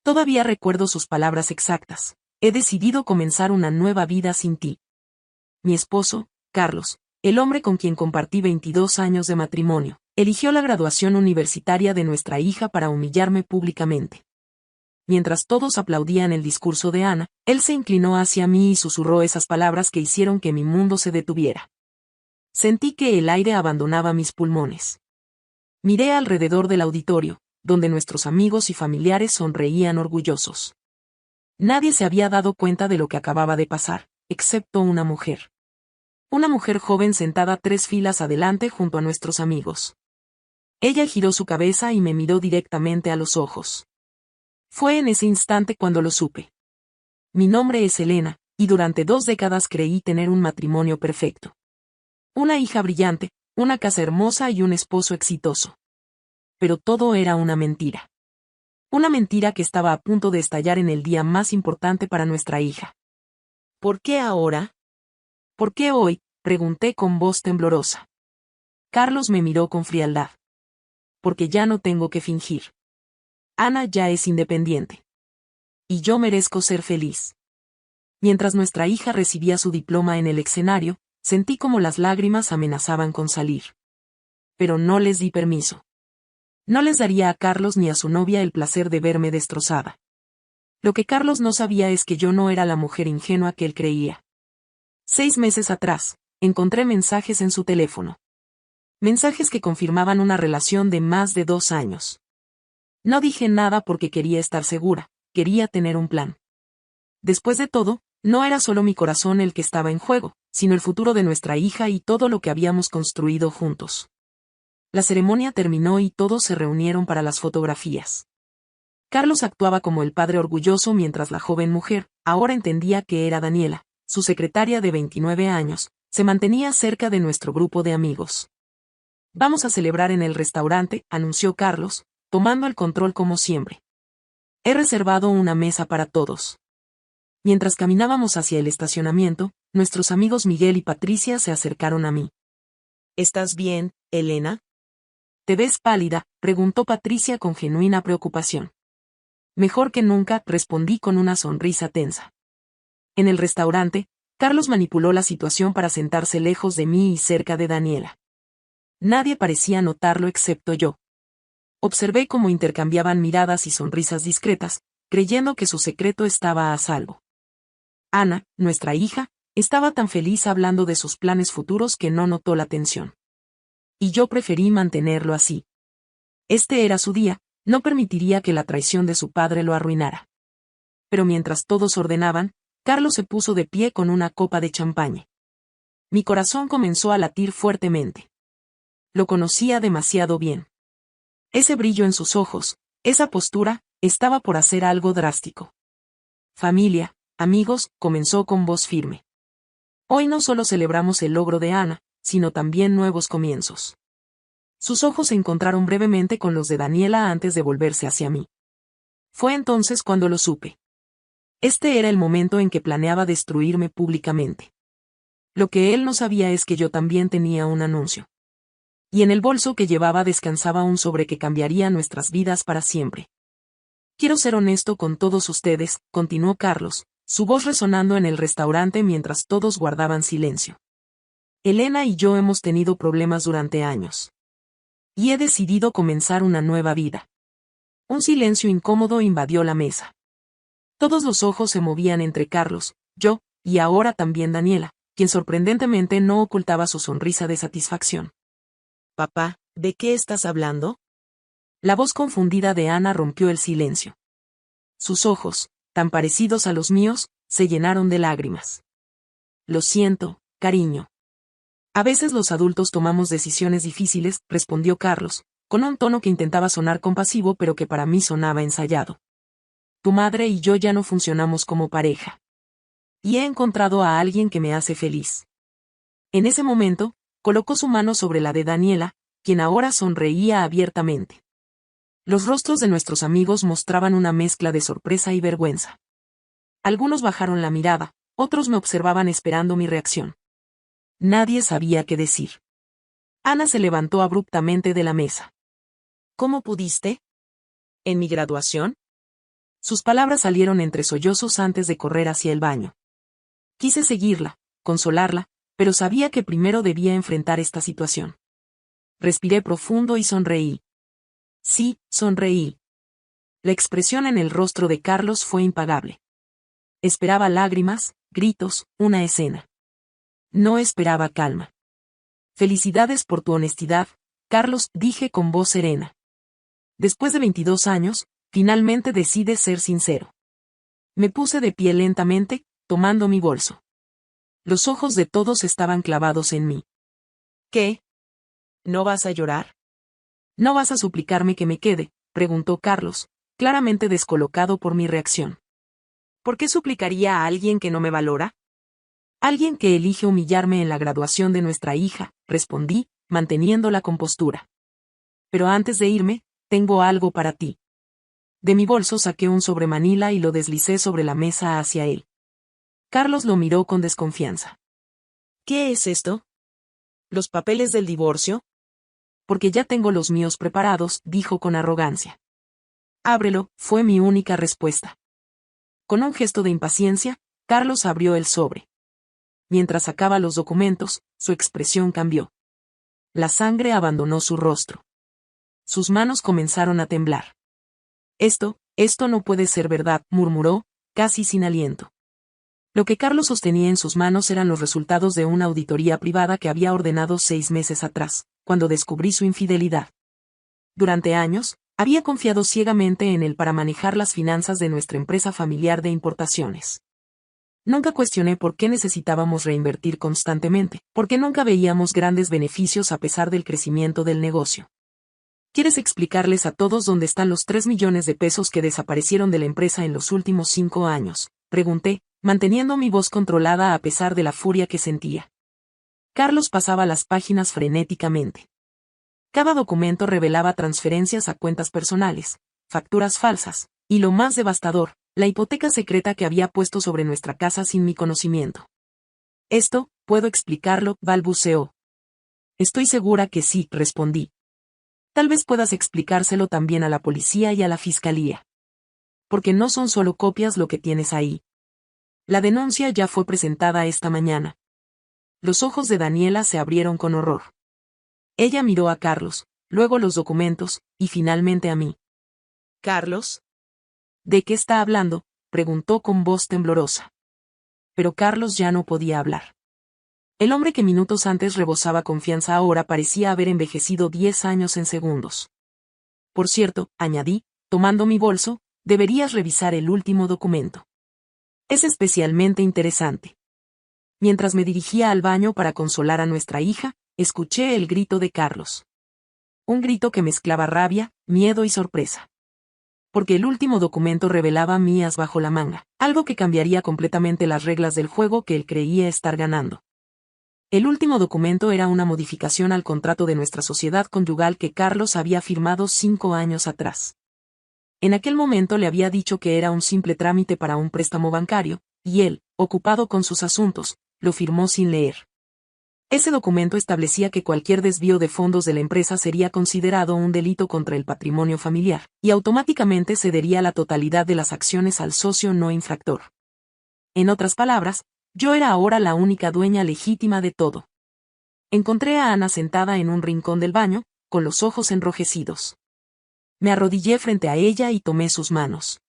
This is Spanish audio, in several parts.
Todavía recuerdo sus palabras exactas. He decidido comenzar una nueva vida sin ti. Mi esposo, Carlos, el hombre con quien compartí 22 años de matrimonio, eligió la graduación universitaria de nuestra hija para humillarme públicamente. Mientras todos aplaudían el discurso de Ana, él se inclinó hacia mí y susurró esas palabras que hicieron que mi mundo se detuviera. Sentí que el aire abandonaba mis pulmones. Miré alrededor del auditorio, donde nuestros amigos y familiares sonreían orgullosos. Nadie se había dado cuenta de lo que acababa de pasar, excepto una mujer. Una mujer joven sentada 3 filas adelante junto a nuestros amigos. Ella giró su cabeza y me miró directamente a los ojos. Fue en ese instante cuando lo supe. Mi nombre es Elena, y durante 2 décadas creí tener un matrimonio perfecto. Una hija brillante, una casa hermosa y un esposo exitoso. Pero todo era una mentira. Una mentira que estaba a punto de estallar en el día más importante para nuestra hija. ¿Por qué ahora? ¿Por qué hoy?, pregunté con voz temblorosa. Carlos me miró con frialdad. Porque ya no tengo que fingir. Ana ya es independiente. Y yo merezco ser feliz. Mientras nuestra hija recibía su diploma en el escenario, sentí como las lágrimas amenazaban con salir. Pero no les di permiso. No les daría a Carlos ni a su novia el placer de verme destrozada. Lo que Carlos no sabía es que yo no era la mujer ingenua que él creía. 6 meses atrás, encontré mensajes en su teléfono. Mensajes que confirmaban una relación de más de 2 años. No dije nada porque quería estar segura, quería tener un plan. Después de todo, no era solo mi corazón el que estaba en juego, sino el futuro de nuestra hija y todo lo que habíamos construido juntos. La ceremonia terminó y todos se reunieron para las fotografías. Carlos actuaba como el padre orgulloso mientras la joven mujer, ahora entendía que era Daniela, su secretaria de 29 años, se mantenía cerca de nuestro grupo de amigos. Vamos a celebrar en el restaurante, anunció Carlos, tomando el control como siempre. He reservado una mesa para todos. Mientras caminábamos hacia el estacionamiento, nuestros amigos Miguel y Patricia se acercaron a mí. ¿Estás bien, Elena? ¿Te ves pálida?, preguntó Patricia con genuina preocupación. Mejor que nunca, respondí con una sonrisa tensa. En el restaurante, Carlos manipuló la situación para sentarse lejos de mí y cerca de Daniela. Nadie parecía notarlo excepto yo. Observé cómo intercambiaban miradas y sonrisas discretas, creyendo que su secreto estaba a salvo. Ana, nuestra hija, estaba tan feliz hablando de sus planes futuros que no notó la tensión. Y yo preferí mantenerlo así. Este era su día, no permitiría que la traición de su padre lo arruinara. Pero mientras todos ordenaban, Carlos se puso de pie con una copa de champaña. Mi corazón comenzó a latir fuertemente. Lo conocía demasiado bien. Ese brillo en sus ojos, esa postura, estaba por hacer algo drástico. Familia, amigos, comenzó con voz firme. Hoy no solo celebramos el logro de Ana, sino también nuevos comienzos. Sus ojos se encontraron brevemente con los de Daniela antes de volverse hacia mí. Fue entonces cuando lo supe. Este era el momento en que planeaba destruirme públicamente. Lo que él no sabía es que yo también tenía un anuncio. Y en el bolso que llevaba descansaba un sobre que cambiaría nuestras vidas para siempre. Quiero ser honesto con todos ustedes, continuó Carlos, su voz resonando en el restaurante mientras todos guardaban silencio. Elena y yo hemos tenido problemas durante años. Y he decidido comenzar una nueva vida. Un silencio incómodo invadió la mesa. Todos los ojos se movían entre Carlos, yo, y ahora también Daniela, quien sorprendentemente no ocultaba su sonrisa de satisfacción. Papá, ¿de qué estás hablando? La voz confundida de Ana rompió el silencio. Sus ojos, tan parecidos a los míos, se llenaron de lágrimas. Lo siento, cariño. A veces los adultos tomamos decisiones difíciles, respondió Carlos, con un tono que intentaba sonar compasivo pero que para mí sonaba ensayado. Tu madre y yo ya no funcionamos como pareja. Y he encontrado a alguien que me hace feliz. En ese momento, colocó su mano sobre la de Daniela, quien ahora sonreía abiertamente. Los rostros de nuestros amigos mostraban una mezcla de sorpresa y vergüenza. Algunos bajaron la mirada, otros me observaban esperando mi reacción. Nadie sabía qué decir. Ana se levantó abruptamente de la mesa. ¿Cómo pudiste? ¿En mi graduación? Sus palabras salieron entre sollozos antes de correr hacia el baño. Quise seguirla, consolarla, pero sabía que primero debía enfrentar esta situación. Respiré profundo y sonreí. Sí, sonreí. La expresión en el rostro de Carlos fue impagable. Esperaba lágrimas, gritos, una escena. No esperaba calma. Felicidades por tu honestidad, Carlos, dije con voz serena. Después de 22 años, finalmente decides ser sincero. Me puse de pie lentamente, tomando mi bolso. Los ojos de todos estaban clavados en mí. ¿Qué? ¿No vas a llorar? ¿No vas a suplicarme que me quede?, preguntó Carlos, claramente descolocado por mi reacción. ¿Por qué suplicaría a alguien que no me valora? Alguien que elige humillarme en la graduación de nuestra hija, respondí, manteniendo la compostura. Pero antes de irme, tengo algo para ti. De mi bolso saqué un sobremanila y lo deslicé sobre la mesa hacia él. Carlos lo miró con desconfianza. ¿Qué es esto? ¿Los papeles del divorcio? Porque ya tengo los míos preparados, dijo con arrogancia. Ábrelo, fue mi única respuesta. Con un gesto de impaciencia, Carlos abrió el sobre. Mientras sacaba los documentos, su expresión cambió. La sangre abandonó su rostro. Sus manos comenzaron a temblar. Esto no puede ser verdad, murmuró, casi sin aliento. Lo que Carlos sostenía en sus manos eran los resultados de una auditoría privada que había ordenado 6 meses atrás, cuando descubrí su infidelidad. Durante años, había confiado ciegamente en él para manejar las finanzas de nuestra empresa familiar de importaciones. Nunca cuestioné por qué necesitábamos reinvertir constantemente, porque nunca veíamos grandes beneficios a pesar del crecimiento del negocio. ¿Quieres explicarles a todos dónde están los 3 millones de pesos que desaparecieron de la empresa en los últimos 5 años? Pregunté, manteniendo mi voz controlada a pesar de la furia que sentía. Carlos pasaba las páginas frenéticamente. Cada documento revelaba transferencias a cuentas personales, facturas falsas, y lo más devastador, la hipoteca secreta que había puesto sobre nuestra casa sin mi conocimiento. Esto, puedo explicarlo, balbuceó. Estoy segura que sí, respondí. Tal vez puedas explicárselo también a la policía y a la fiscalía. Porque no son solo copias lo que tienes ahí. La denuncia ya fue presentada esta mañana. Los ojos de Daniela se abrieron con horror. Ella miró a Carlos, luego los documentos, y finalmente a mí. ¿Carlos? ¿De qué está hablando?, preguntó con voz temblorosa. Pero Carlos ya no podía hablar. El hombre que minutos antes rebosaba confianza ahora parecía haber envejecido 10 años en segundos. Por cierto, añadí, tomando mi bolso, deberías revisar el último documento. Es especialmente interesante. Mientras me dirigía al baño para consolar a nuestra hija, escuché el grito de Carlos. Un grito que mezclaba rabia, miedo y sorpresa. Porque el último documento revelaba mías bajo la manga, algo que cambiaría completamente las reglas del juego que él creía estar ganando. El último documento era una modificación al contrato de nuestra sociedad conyugal que Carlos había firmado 5 años atrás. En aquel momento le había dicho que era un simple trámite para un préstamo bancario, y él, ocupado con sus asuntos, lo firmó sin leer. Ese documento establecía que cualquier desvío de fondos de la empresa sería considerado un delito contra el patrimonio familiar, y automáticamente cedería la totalidad de las acciones al socio no infractor. En otras palabras, yo era ahora la única dueña legítima de todo. Encontré a Ana sentada en un rincón del baño, con los ojos enrojecidos. Me arrodillé frente a ella y tomé sus manos.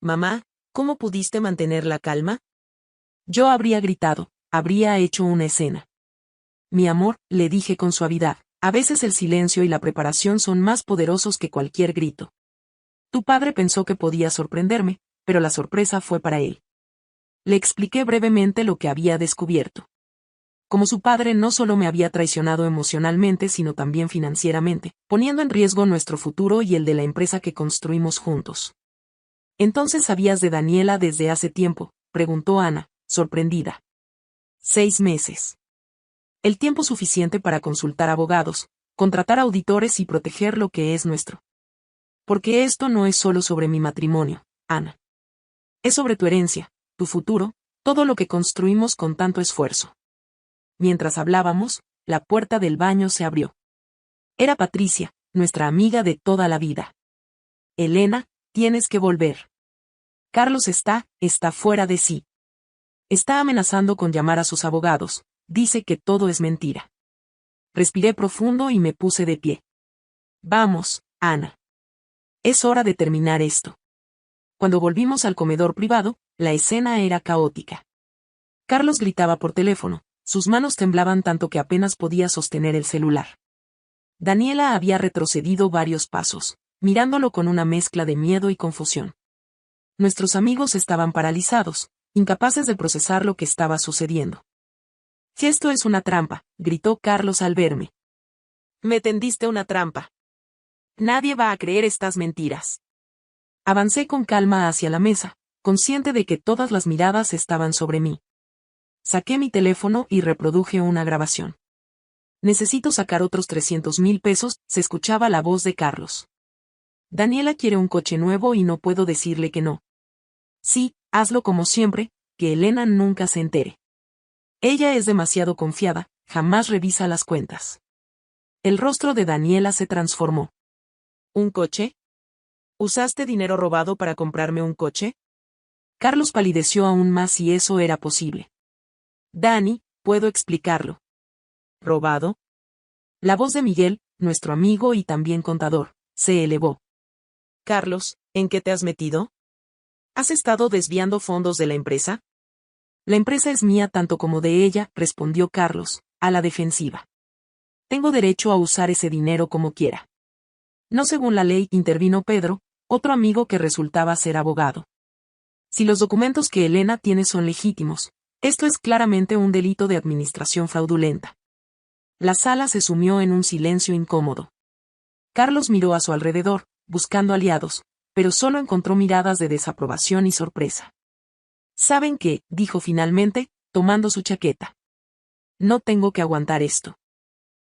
Mamá, ¿cómo pudiste mantener la calma? Yo habría gritado, habría hecho una escena. Mi amor, le dije con suavidad, a veces el silencio y la preparación son más poderosos que cualquier grito. Tu padre pensó que podía sorprenderme, pero la sorpresa fue para él. Le expliqué brevemente lo que había descubierto. Como su padre no solo me había traicionado emocionalmente sino también financieramente, poniendo en riesgo nuestro futuro y el de la empresa que construimos juntos. ¿Entonces sabías de Daniela desde hace tiempo?, preguntó Ana, sorprendida. 6 meses. El tiempo suficiente para consultar abogados, contratar auditores y proteger lo que es nuestro. Porque esto no es solo sobre mi matrimonio, Ana. Es sobre tu herencia, tu futuro, todo lo que construimos con tanto esfuerzo. Mientras hablábamos, la puerta del baño se abrió. Era Patricia, nuestra amiga de toda la vida. Elena, tienes que volver. Carlos está fuera de sí. Está amenazando con llamar a sus abogados, dice que todo es mentira. Respiré profundo y me puse de pie. Vamos, Ana. Es hora de terminar esto. Cuando volvimos al comedor privado, la escena era caótica. Carlos gritaba por teléfono, sus manos temblaban tanto que apenas podía sostener el celular. Daniela había retrocedido varios pasos, mirándolo con una mezcla de miedo y confusión. Nuestros amigos estaban paralizados, incapaces de procesar lo que estaba sucediendo. «Si esto es una trampa», gritó Carlos al verme. «Me tendiste una trampa. Nadie va a creer estas mentiras». Avancé con calma hacia la mesa, consciente de que todas las miradas estaban sobre mí. Saqué mi teléfono y reproduje una grabación. «Necesito sacar otros 300,000 pesos», se escuchaba la voz de Carlos. «Daniela quiere un coche nuevo y no puedo decirle que no». «Sí, hazlo como siempre, que Elena nunca se entere. Ella es demasiado confiada, jamás revisa las cuentas». El rostro de Daniela se transformó. «¿Un coche? ¿Usaste dinero robado para comprarme un coche?». Carlos palideció aún más si eso era posible. «Dani, puedo explicarlo». «¿Robado?». La voz de Miguel, nuestro amigo y también contador, se elevó. «Carlos, ¿en qué te has metido? ¿Has estado desviando fondos de la empresa?». «La empresa es mía tanto como de ella», respondió Carlos, a la defensiva. «Tengo derecho a usar ese dinero como quiera». «No según la ley», intervino Pedro, otro amigo que resultaba ser abogado. «Si los documentos que Elena tiene son legítimos, esto es claramente un delito de administración fraudulenta». La sala se sumió en un silencio incómodo. Carlos miró a su alrededor, buscando aliados, pero solo encontró miradas de desaprobación y sorpresa. «¿Saben qué?», dijo finalmente, tomando su chaqueta. «No tengo que aguantar esto.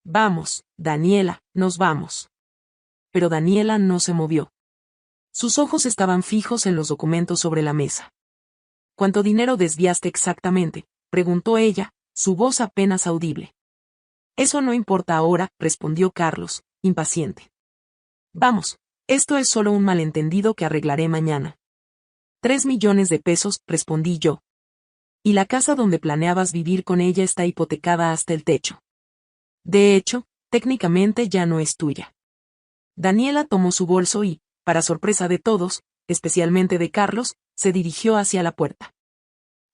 Vamos, Daniela, nos vamos». Pero Daniela no se movió. Sus ojos estaban fijos en los documentos sobre la mesa. «¿Cuánto dinero desviaste exactamente?», preguntó ella, su voz apenas audible. «Eso no importa ahora», respondió Carlos, impaciente. «Vamos, esto es solo un malentendido que arreglaré mañana». 3 millones de pesos, respondí yo. «Y la casa donde planeabas vivir con ella está hipotecada hasta el techo. De hecho, técnicamente ya no es tuya». Daniela tomó su bolso y, para sorpresa de todos, especialmente de Carlos, se dirigió hacia la puerta.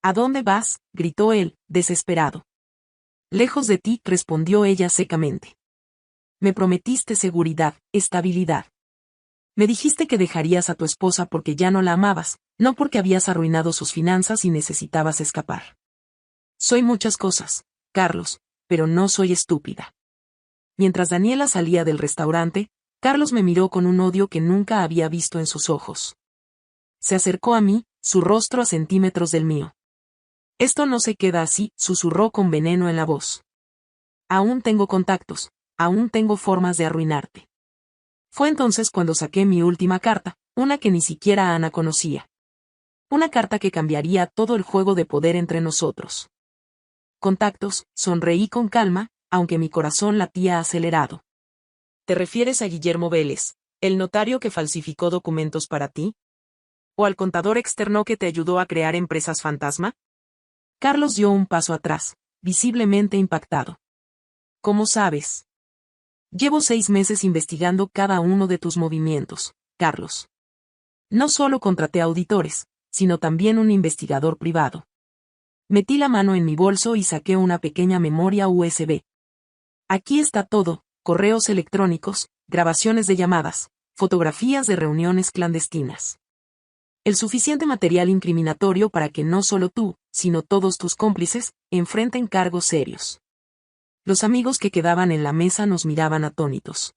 «¿A dónde vas?», gritó él, desesperado. «Lejos de ti», respondió ella secamente. «Me prometiste seguridad, estabilidad. Me dijiste que dejarías a tu esposa porque ya no la amabas, no porque habías arruinado sus finanzas y necesitabas escapar. Soy muchas cosas, Carlos, pero no soy estúpida». Mientras Daniela salía del restaurante, Carlos me miró con un odio que nunca había visto en sus ojos. Se acercó a mí, su rostro a centímetros del mío. «Esto no se queda así», susurró con veneno en la voz. «Aún tengo contactos, aún tengo formas de arruinarte». Fue entonces cuando saqué mi última carta, una que ni siquiera Ana conocía. Una carta que cambiaría todo el juego de poder entre nosotros. «Contactos», sonreí con calma, aunque mi corazón latía acelerado. «¿Te refieres a Guillermo Vélez, el notario que falsificó documentos para ti? ¿O al contador externo que te ayudó a crear empresas fantasma?». Carlos dio un paso atrás, visiblemente impactado. «¿Cómo sabes?». «Llevo 6 meses investigando cada uno de tus movimientos, Carlos. No solo contraté auditores, sino también un investigador privado». Metí la mano en mi bolso y saqué una pequeña memoria USB. «Aquí está todo, correos electrónicos, grabaciones de llamadas, fotografías de reuniones clandestinas. El suficiente material incriminatorio para que no solo tú, sino todos tus cómplices, enfrenten cargos serios». Los amigos que quedaban en la mesa nos miraban atónitos.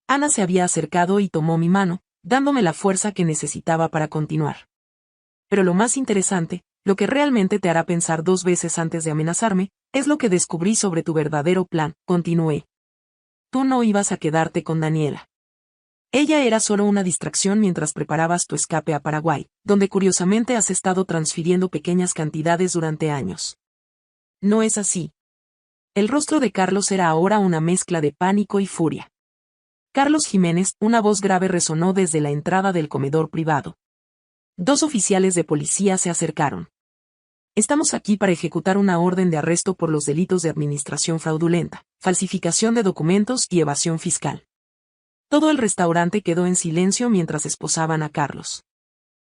Ana se había acercado y tomó mi mano, dándome la fuerza que necesitaba para continuar. «Pero lo más interesante, lo que realmente te hará pensar 2 veces antes de amenazarme, es lo que descubrí sobre tu verdadero plan», continué. «Tú no ibas a quedarte con Daniela. Ella era solo una distracción mientras preparabas tu escape a Paraguay, donde curiosamente has estado transfiriendo pequeñas cantidades durante años. No es así». El rostro de Carlos era ahora una mezcla de pánico y furia. «Carlos Jiménez», una voz grave resonó desde la entrada del comedor privado. Dos oficiales de policía se acercaron. Estamos aquí para ejecutar una orden de arresto por los delitos de administración fraudulenta, falsificación de documentos y evasión fiscal. Todo el restaurante quedó en silencio mientras esposaban a Carlos.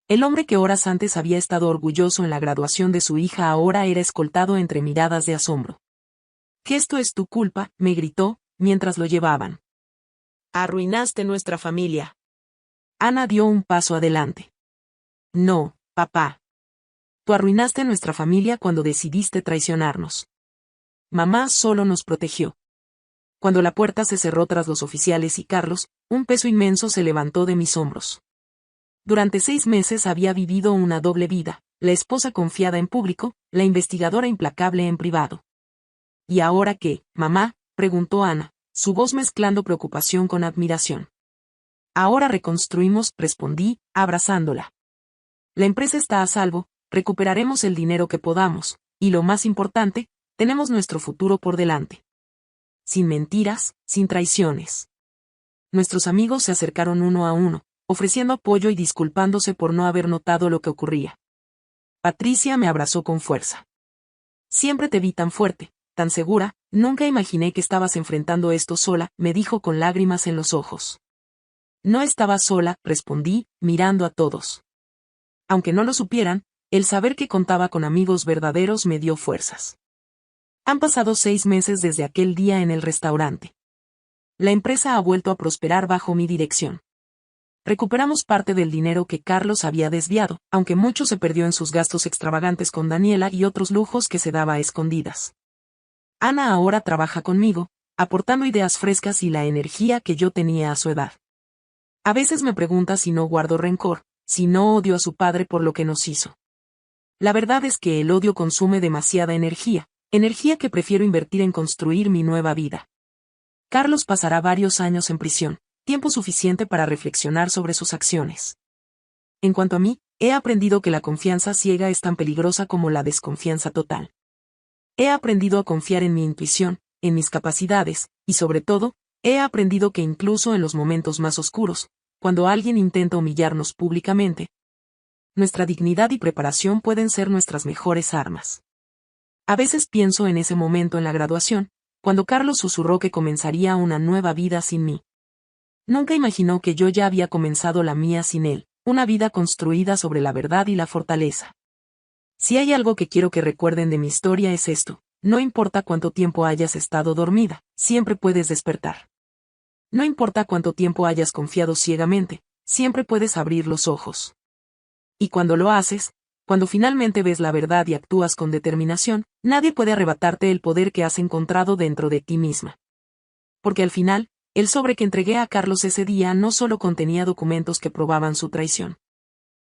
El hombre que horas antes había estado orgulloso en la graduación de su hija ahora era escoltado entre miradas de asombro. «¿Que esto es tu culpa?», me gritó, mientras lo llevaban. «Arruinaste nuestra familia». Ana dio un paso adelante. «No, papá. Tú arruinaste nuestra familia cuando decidiste traicionarnos. Mamá solo nos protegió». Cuando la puerta se cerró tras los oficiales y Carlos, un peso inmenso se levantó de mis hombros. Durante 6 meses había vivido una doble vida, la esposa confiada en público, la investigadora implacable en privado. «¿Y ahora qué, mamá?», preguntó Ana, su voz mezclando preocupación con admiración. «Ahora reconstruimos», respondí, abrazándola. «La empresa está a salvo, recuperaremos el dinero que podamos, y lo más importante, tenemos nuestro futuro por delante. Sin mentiras, sin traiciones». Nuestros amigos se acercaron uno a uno, ofreciendo apoyo y disculpándose por no haber notado lo que ocurría. Patricia me abrazó con fuerza. «Siempre te vi tan fuerte, tan segura, nunca imaginé que estabas enfrentando esto sola», me dijo con lágrimas en los ojos. «No estaba sola», respondí, mirando a todos. Aunque no lo supieran, el saber que contaba con amigos verdaderos me dio fuerzas. Han pasado 6 meses desde aquel día en el restaurante. La empresa ha vuelto a prosperar bajo mi dirección. Recuperamos parte del dinero que Carlos había desviado, aunque mucho se perdió en sus gastos extravagantes con Daniela y otros lujos que se daba a escondidas. Ana ahora trabaja conmigo, aportando ideas frescas y la energía que yo tenía a su edad. A veces me pregunta si no guardo rencor, si no odio a su padre por lo que nos hizo. La verdad es que el odio consume demasiada energía que prefiero invertir en construir mi nueva vida. Carlos pasará varios años en prisión, tiempo suficiente para reflexionar sobre sus acciones. En cuanto a mí, he aprendido que la confianza ciega es tan peligrosa como la desconfianza total. He aprendido a confiar en mi intuición, en mis capacidades, y sobre todo, he aprendido que incluso en los momentos más oscuros, cuando alguien intenta humillarnos públicamente, nuestra dignidad y preparación pueden ser nuestras mejores armas. A veces pienso en ese momento en la graduación, cuando Carlos susurró que comenzaría una nueva vida sin mí. Nunca imaginó que yo ya había comenzado la mía sin él, una vida construida sobre la verdad y la fortaleza. Si hay algo que quiero que recuerden de mi historia es esto: no importa cuánto tiempo hayas estado dormida, siempre puedes despertar. No importa cuánto tiempo hayas confiado ciegamente, siempre puedes abrir los ojos. Y cuando lo haces, cuando finalmente ves la verdad y actúas con determinación, nadie puede arrebatarte el poder que has encontrado dentro de ti misma. Porque al final, el sobre que entregué a Carlos ese día no solo contenía documentos que probaban su traición.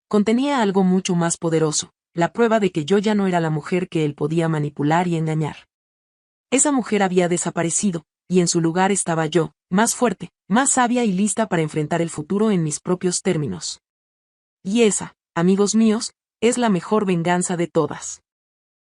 Contenía algo mucho más poderoso, la prueba de que yo ya no era la mujer que él podía manipular y engañar. Esa mujer había desaparecido, y en su lugar estaba yo, más fuerte, más sabia y lista para enfrentar el futuro en mis propios términos. Y esa, amigos míos, es la mejor venganza de todas.